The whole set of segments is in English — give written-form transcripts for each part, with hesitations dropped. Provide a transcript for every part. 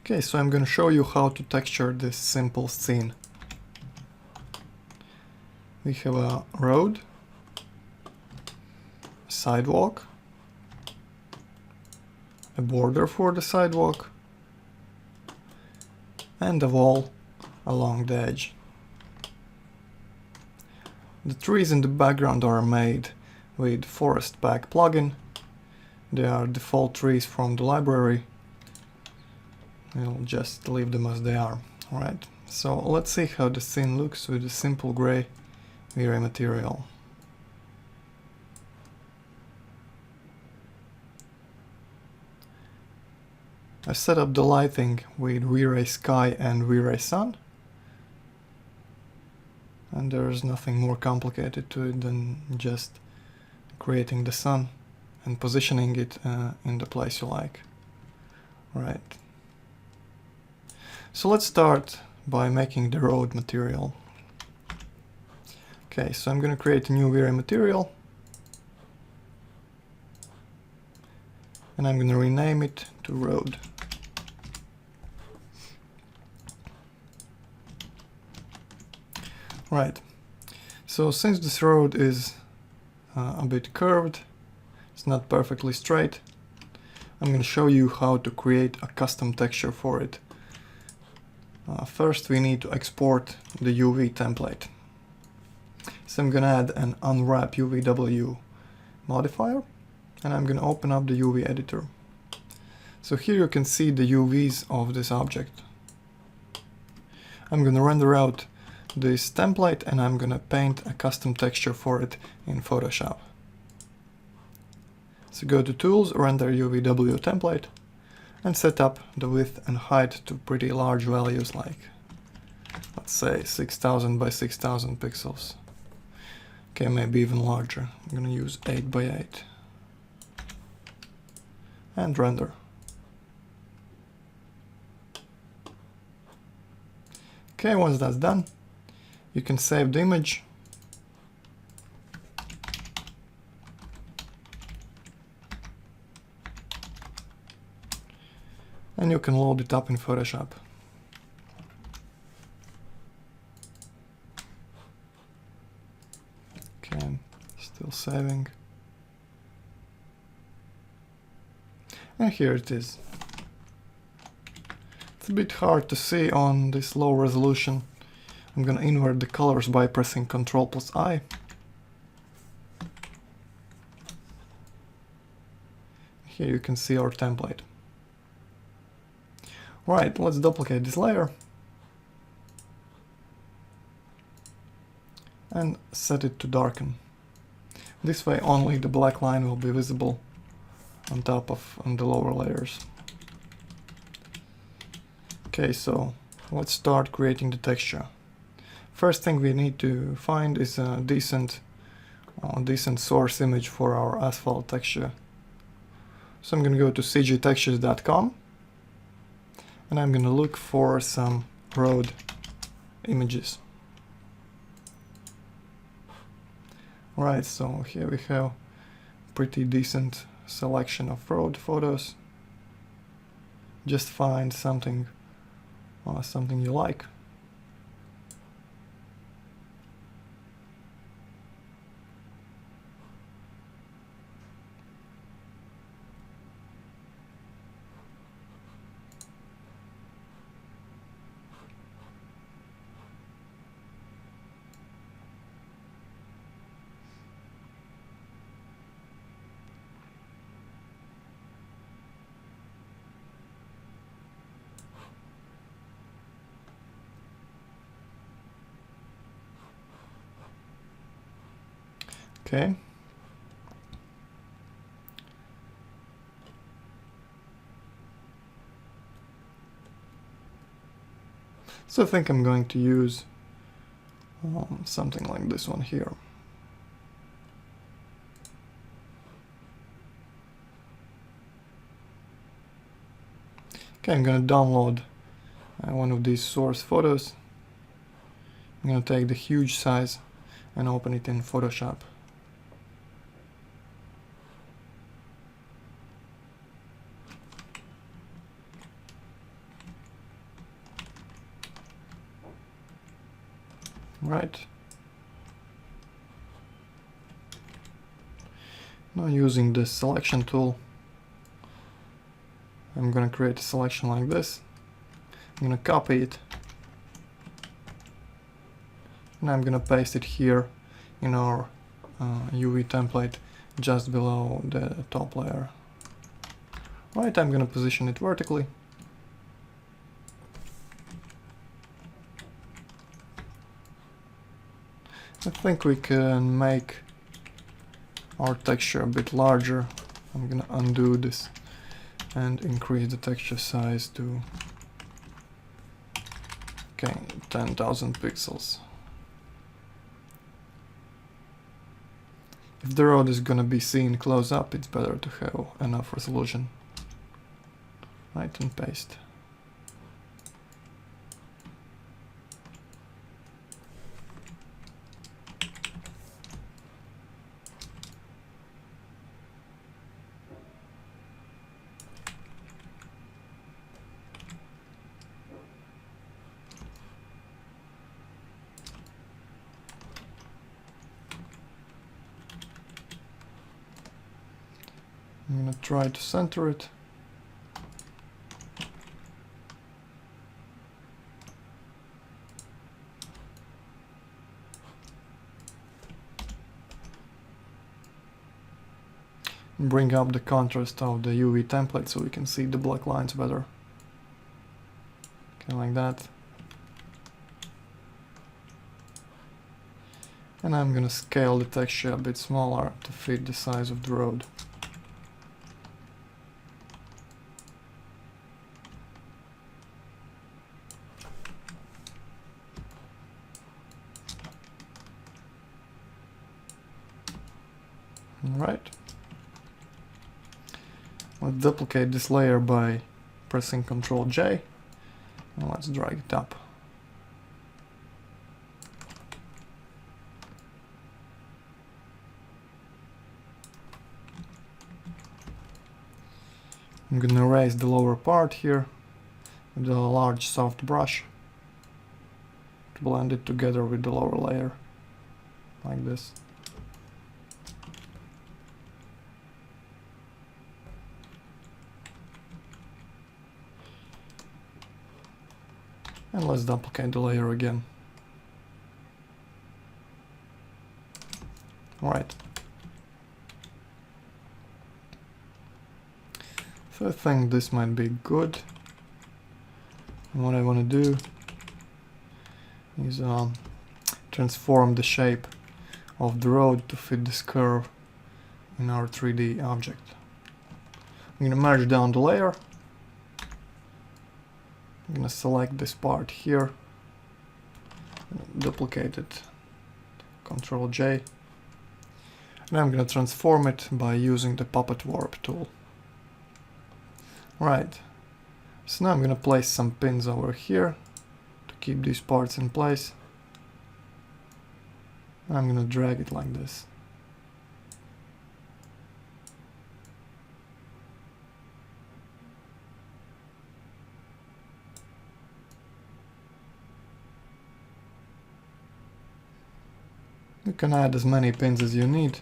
Okay, so I'm going to show you how to texture this simple scene. We have a road, a sidewalk, a border for the sidewalk, and a wall along the edge. The trees in the background are made with Forest Pack plugin. They are default trees from the library. We'll just leave them as they are. Alright, so let's see how the scene looks with a simple gray V-Ray material. I set up the lighting with V-Ray Sky and V-Ray Sun. And there's nothing more complicated to it than just creating the sun and positioning it in the place you like. Right. So let's start by making the road material. Okay, so I'm going to create a new V-Ray material. And I'm going to rename it to road. Right, so since this road is a bit curved, it's not perfectly straight, I'm going to show you how to create a custom texture for it. First we need to export the UV template. So I'm going to add an unwrap UVW modifier, and I'm going to open up the UV editor. So here you can see the UVs of this object. I'm going to render out this template and I'm gonna paint a custom texture for it in Photoshop. So go to Tools, Render UVW Template, and set up the width and height to pretty large values, like let's say 6000 by 6000 pixels. Okay, maybe even larger. I'm gonna use 8 by 8. And render. Okay, once that's done, you can save the image. And you can load it up in Photoshop. Okay, still saving. And here it is. It's a bit hard to see on this low resolution. I'm gonna invert the colors by pressing Ctrl+I. Here you can see our template. Right, let's duplicate this layer and set it to darken. This way only the black line will be visible on top of the lower layers. Okay, so let's start creating the texture. First thing we need to find is a decent source image for our asphalt texture. So I'm going to go to cgtextures.com and I'm going to look for some road images. Right, so here we have pretty decent selection of road photos. Just find something you like. Okay. So I think I'm going to use something like this one here. Okay, I'm going to download one of these source photos. I'm going to take the huge size and open it in Photoshop. Right. Now using the selection tool, I'm gonna create a selection like this. I'm gonna copy it, and I'm gonna paste it here in our UV template just below the top layer. Right, I'm gonna position it vertically. I think we can make our texture a bit larger. I'm gonna undo this and increase the texture size to 10,000 pixels. If the road is gonna be seen close up, it's better to have enough resolution. Right, and paste. I'm gonna try to center it. Bring up the contrast of the UV template so we can see the black lines better. Okay, like that. And I'm gonna scale the texture a bit smaller to fit the size of the road. Alright. Let's duplicate this layer by pressing Ctrl J, and let's drag it up. I'm gonna erase the lower part here with a large soft brush to blend it together with the lower layer, like this. And let's duplicate the layer again. Alright. So I think this might be good. And what I want to do is transform the shape of the road to fit this curve in our 3D object. I'm going to merge down the layer. I'm going to select this part here, duplicate it, Ctrl J, and I'm going to transform it by using the Puppet Warp tool. Right, so now I'm going to place some pins over here to keep these parts in place. I'm going to drag it like this. You can add as many pins as you need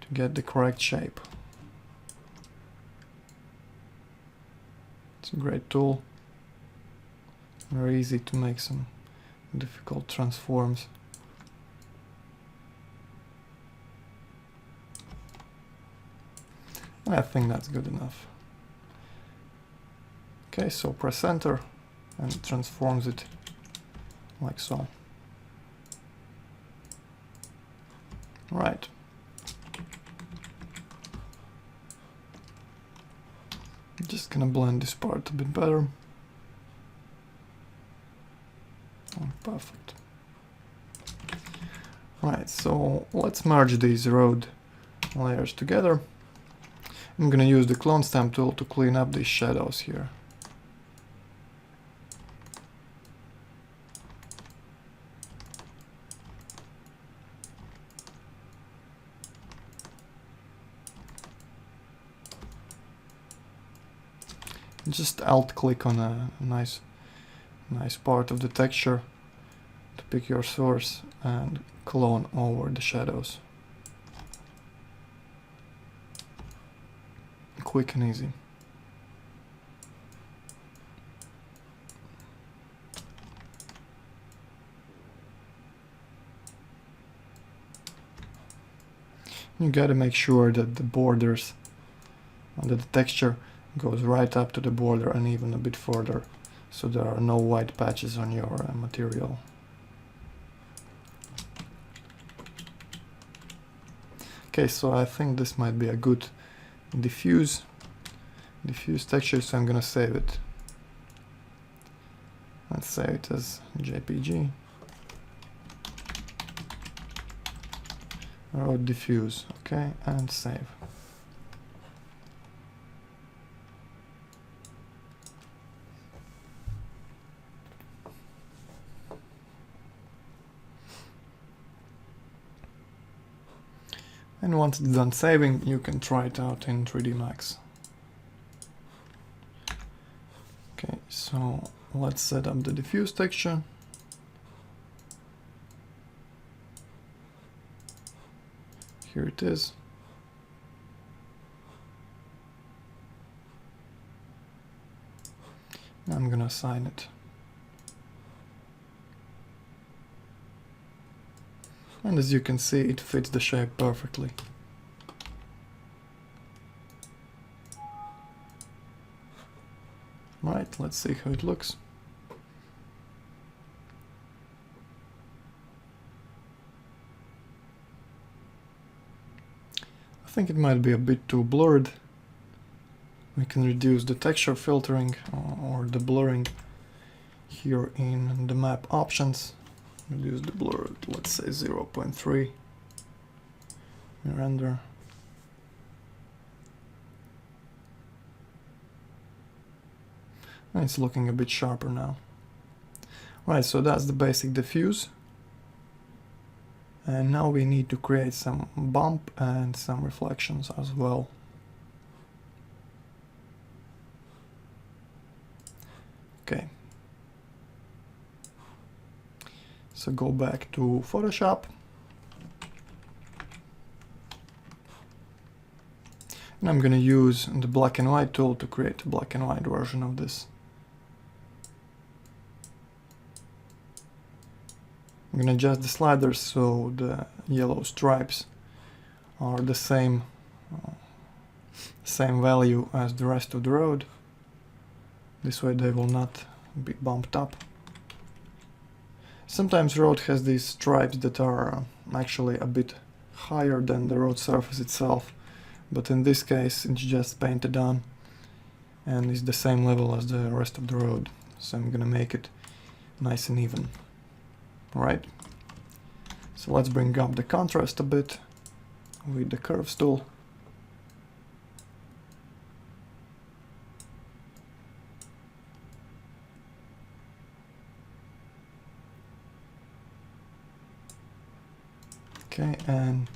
to get the correct shape. It's a great tool. Very easy to make some difficult transforms. I think that's good enough. Okay, so press enter and it transforms it like so. Right. Just gonna blend this part a bit better. Oh, perfect. Right, so let's merge these road layers together. I'm gonna use the clone stamp tool to clean up these shadows here. Just alt click on a nice part of the texture to pick your source and clone over the shadows. Quick and easy. You gotta make sure that the borders, that the texture goes right up to the border and even a bit further, so there are no white patches on your material. Okay, so I think this might be a good diffuse texture, so I'm gonna save it. Let's save it as JPG. Road diffuse, okay, and save. And once it's done saving, you can try it out in 3D Max. Okay, so let's set up the diffuse texture. Here it is. I'm gonna assign it. And as you can see, it fits the shape perfectly. Right, let's see how it looks. I think it might be a bit too blurred. We can reduce the texture filtering or the blurring here in the map options. Reduce the blur, let's say 0.3. Render. And it's looking a bit sharper now. Right, so that's the basic diffuse. And now we need to create some bump and some reflections as well. Okay. So go back to Photoshop. And I'm going to use the black and white tool to create a black and white version of this. I'm going to adjust the sliders so the yellow stripes are the same value as the rest of the road. This way they will not be bumped up. Sometimes road has these stripes that are actually a bit higher than the road surface itself, but in this case it's just painted on and is the same level as the rest of the road. So I'm gonna make it nice and even. Alright, so let's bring up the contrast a bit with the curves tool. Okay, and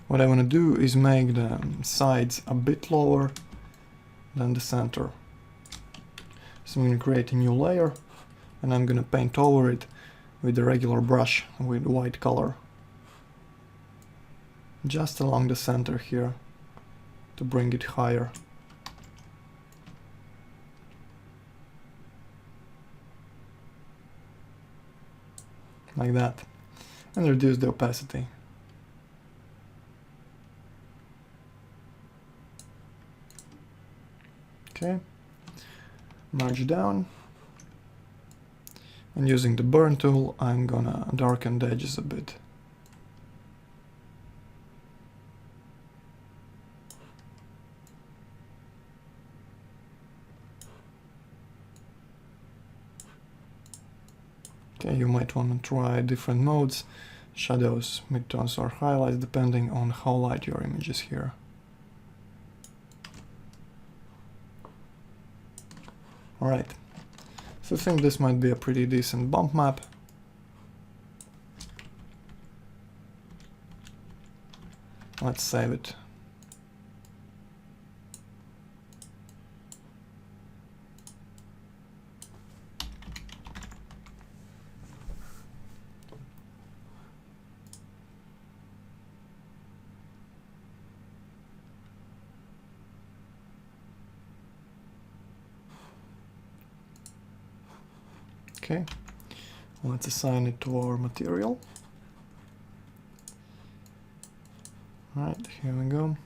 what I want to do is make the sides a bit lower than the center. So I'm going to create a new layer and I'm going to paint over it with a regular brush with white color. Just along the center here to bring it higher. Like that. And reduce the opacity. Okay. Merge down. And using the burn tool, I'm gonna darken the edges a bit. Okay, you might want to try different modes, shadows, midtones or highlights, depending on how light your image is here. Alright, so I think this might be a pretty decent bump map. Let's save it. Okay, let's assign it to our material. Right, here we go.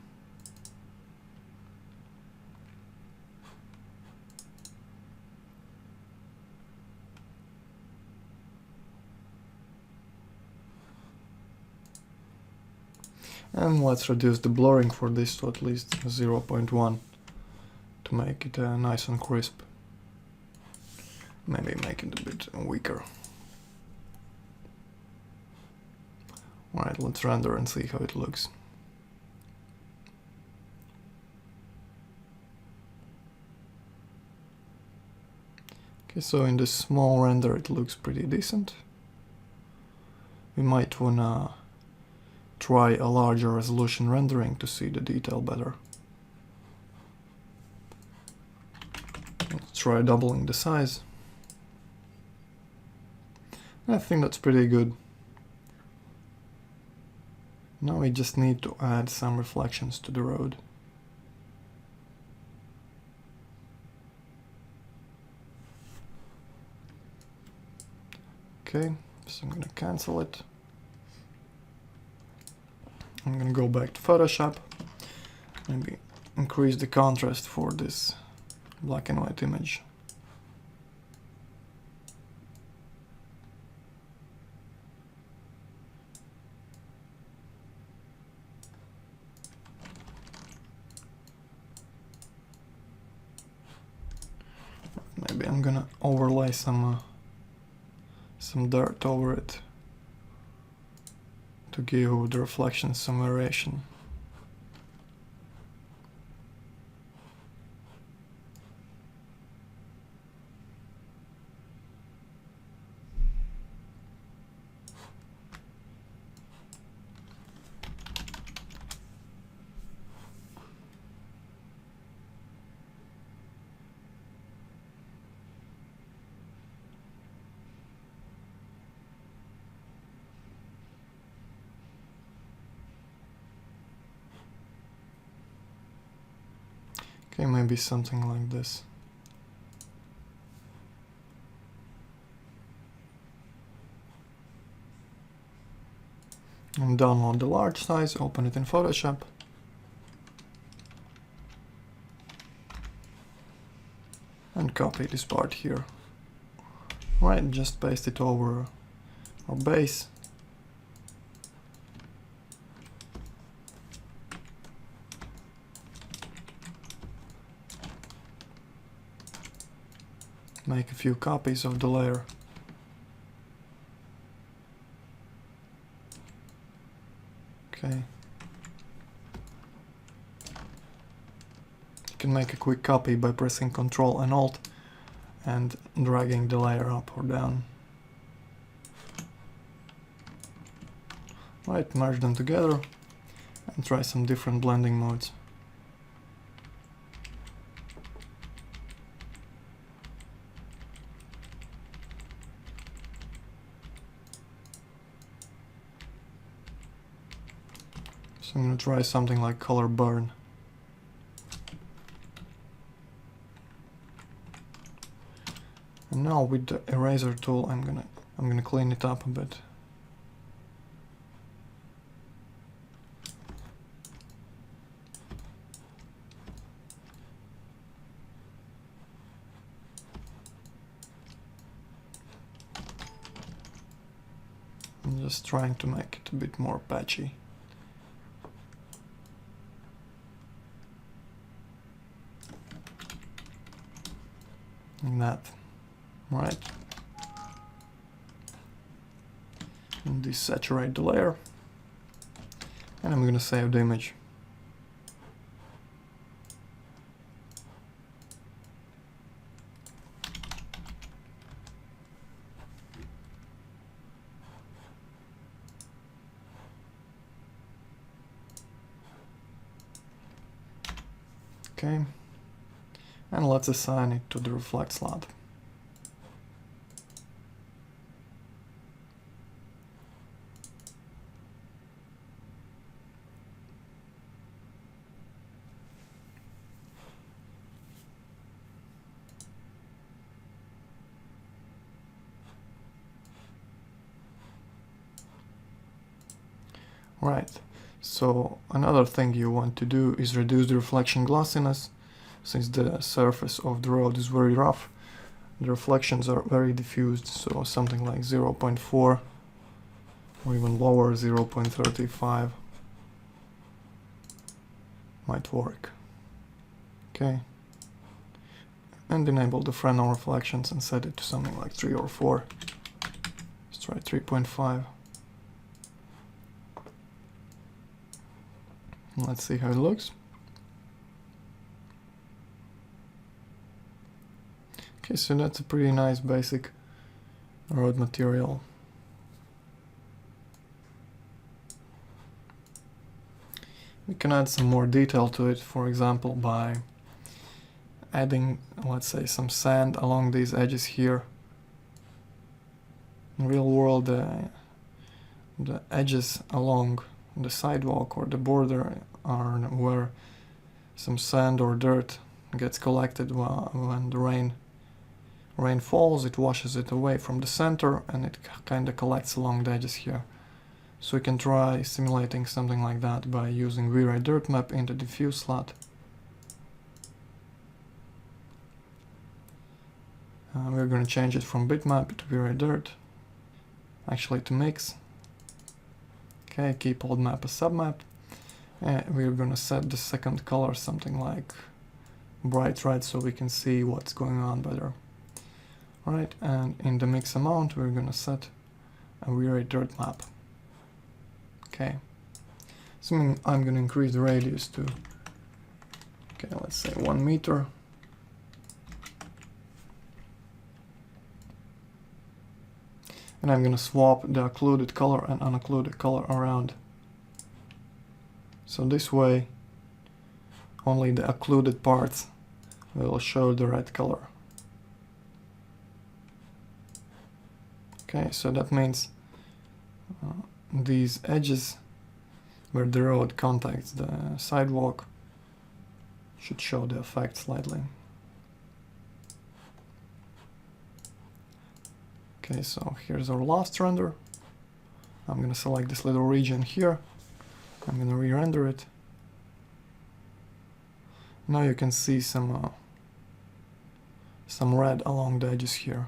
And let's reduce the blurring for this to at least 0.1 to make it nice and crisp. Maybe make it a bit weaker. Alright, let's render and see how it looks. Okay, so in this small render it looks pretty decent. We might wanna try a larger resolution rendering to see the detail better. Let's try doubling the size. I think that's pretty good. Now we just need to add some reflections to the road. Okay, so I'm gonna cancel it. I'm gonna go back to Photoshop, maybe increase the contrast for this black and white image. Maybe I'm gonna overlay some dirt over it to give the reflection some variation. Okay, maybe something like this. And download the large size, open it in Photoshop. And copy this part here. Right, just paste it over our base. Make a few copies of the layer. Okay. You can make a quick copy by pressing Ctrl and Alt and dragging the layer up or down. Right, merge them together and try some different blending modes. So I'm going to try something like color burn. And now with the eraser tool I'm gonna clean it up a bit. I'm just trying to make it a bit more patchy. Like that. Right. And desaturate the layer. And I'm gonna save the image. Okay. And let's assign it to the reflect slot. Right, so another thing you want to do is reduce the reflection glossiness. Since the surface of the road is very rough, the reflections are very diffused, so something like 0.4 or even lower, 0.35 might work. Okay, and enable the Fresnel reflections and set it to something like 3 or 4. Let's try 3.5. Let's see how it looks. Okay, so that's a pretty nice basic road material. We can add some more detail to it, for example, by adding, let's say, some sand along these edges here. In real world, the edges along the sidewalk or the border are where some sand or dirt gets collected when the rain falls. It washes it away from the center and it kind of collects along the edges here. So we can try simulating something like that by using VRay Dirt Map in the diffuse slot. We're going to change it from bitmap to VRay Dirt, actually to mix. Okay, keep old map as submap. And we're going to set the second color something like bright red so we can see what's going on better. Alright, and in the mix amount we're going to set a VRay Dirt Map. Okay, so I'm going to increase the radius to, okay, let's say 1 meter. And I'm going to swap the occluded color and unoccluded color around. So this way, only the occluded parts will show the red color. Okay, so that means these edges where the road contacts the sidewalk should show the effect slightly. Okay, so here's our last render. I'm going to select this little region here. I'm going to re-render it. Now you can see some red along the edges here.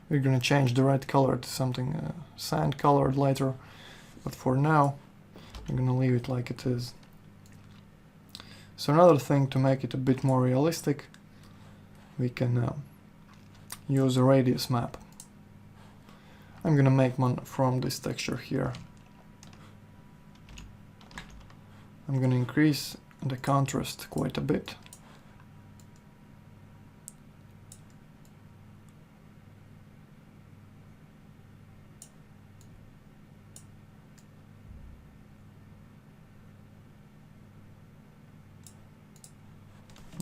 We're going to change the red color to something sand colored later, but for now I'm going to leave it like it is. So another thing to make it a bit more realistic, we can use a radius map. I'm going to make one from this texture here. I'm going to increase the contrast quite a bit.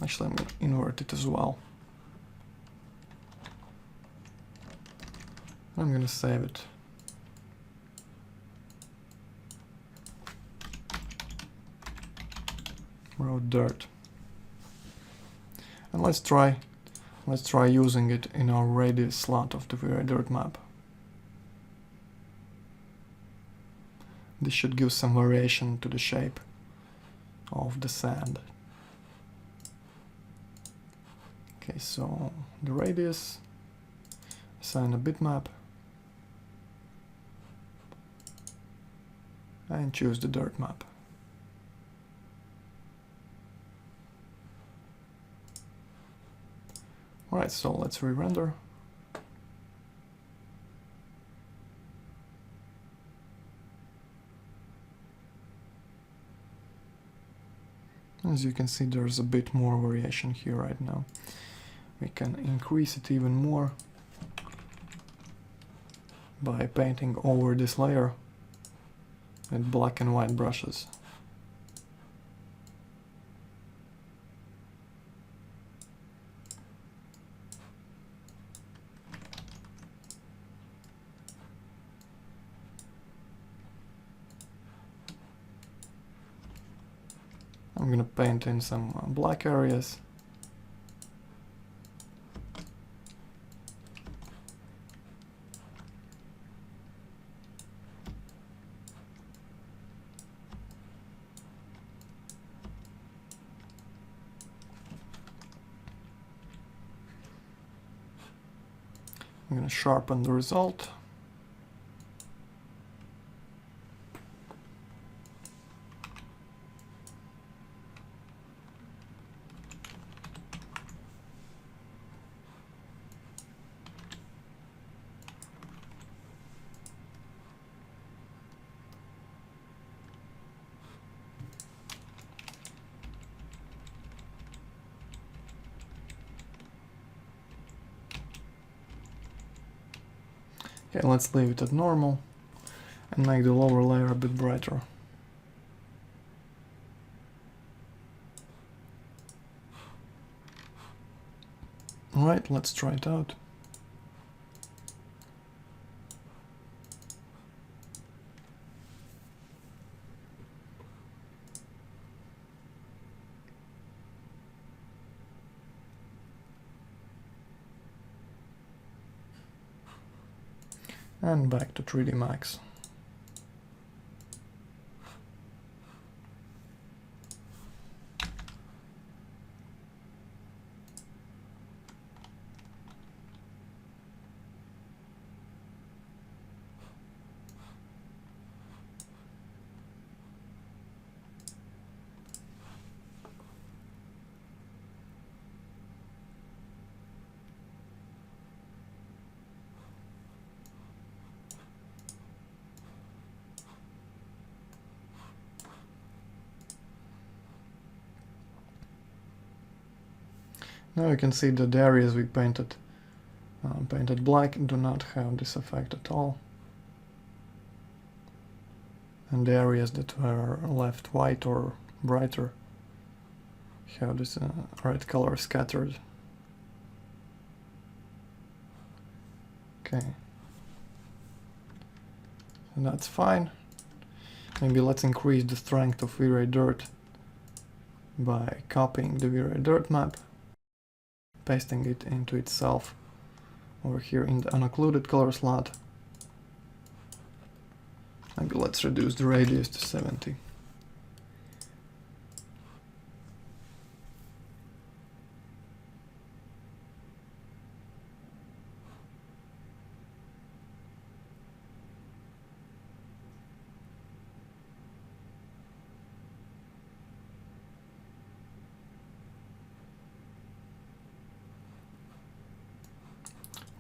Actually, I'm going to invert it as well. I'm going to save it. Road Dirt. And let's try using it in our radius slot of the VRay Dirt Map. This should give some variation to the shape of the sand. Okay, so the radius, assign a bitmap, and choose the dirt map. Alright, so let's re-render. As you can see, there's a bit more variation here right now. We can increase it even more by painting over this layer with black and white brushes. I'm gonna paint in some black areas. I'm going to sharpen the result. Okay, let's leave it at normal and make the lower layer a bit brighter. Alright, let's try it out. And back to 3D Max. Now you can see that the areas we painted black do not have this effect at all. And the areas that were left white or brighter have this red color scattered. Okay. And that's fine. Maybe let's increase the strength of V-Ray Dirt by copying the V-Ray Dirt map, pasting it into itself over here in the unoccluded color slot. Maybe let's reduce the radius to 70.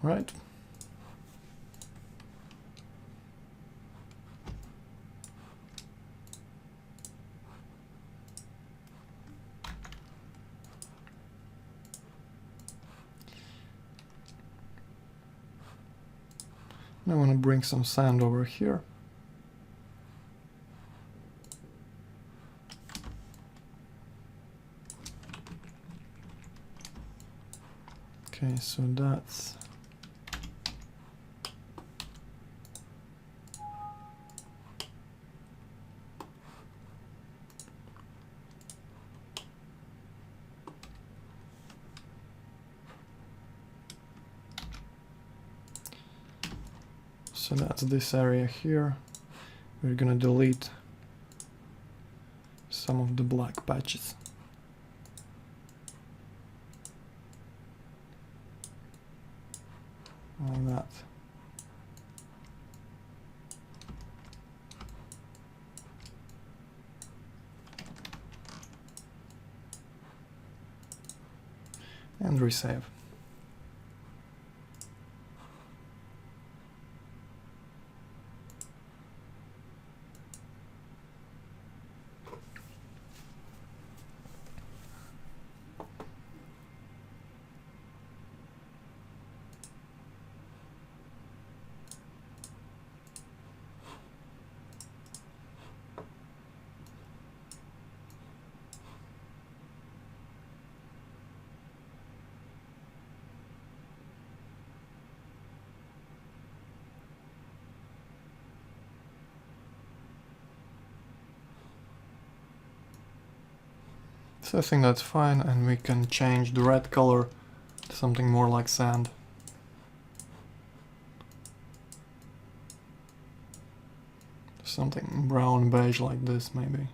Right. I want to bring some sand over here. Okay, so that's this area here. We're gonna delete some of the black patches. Like that. And resave. So I think that's fine, and we can change the red color to something more like sand. Something brown beige like this, maybe.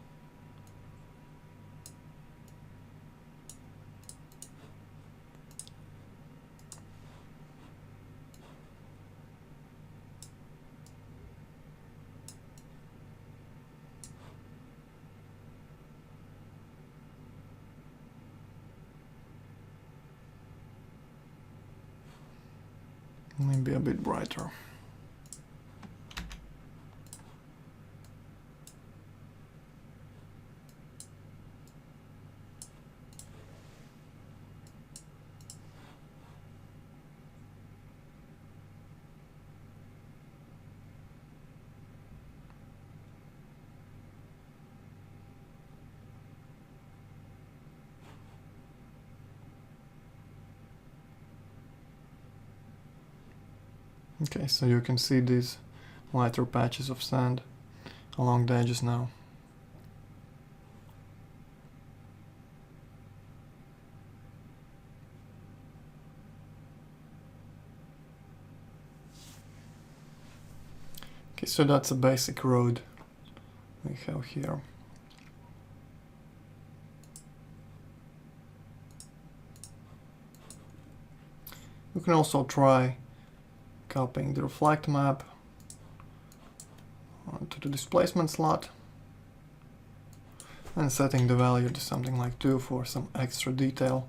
Maybe a bit brighter. Okay, so you can see these lighter patches of sand along the edges now. Okay, so that's a basic road we have here. You can also try copying the reflect map onto the displacement slot and setting the value to something like 2 for some extra detail.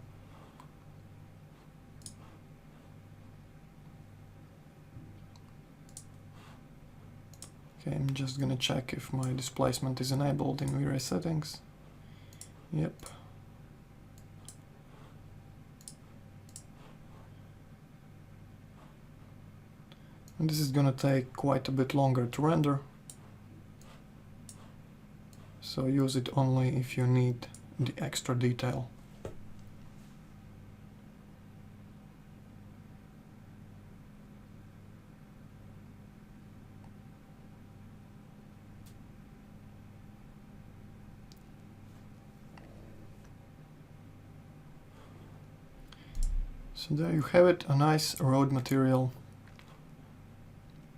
Okay, I'm just gonna check if my displacement is enabled in V-Ray settings. Yep. And this is gonna take quite a bit longer to render. So use it only if you need the extra detail. So there you have it, a nice road material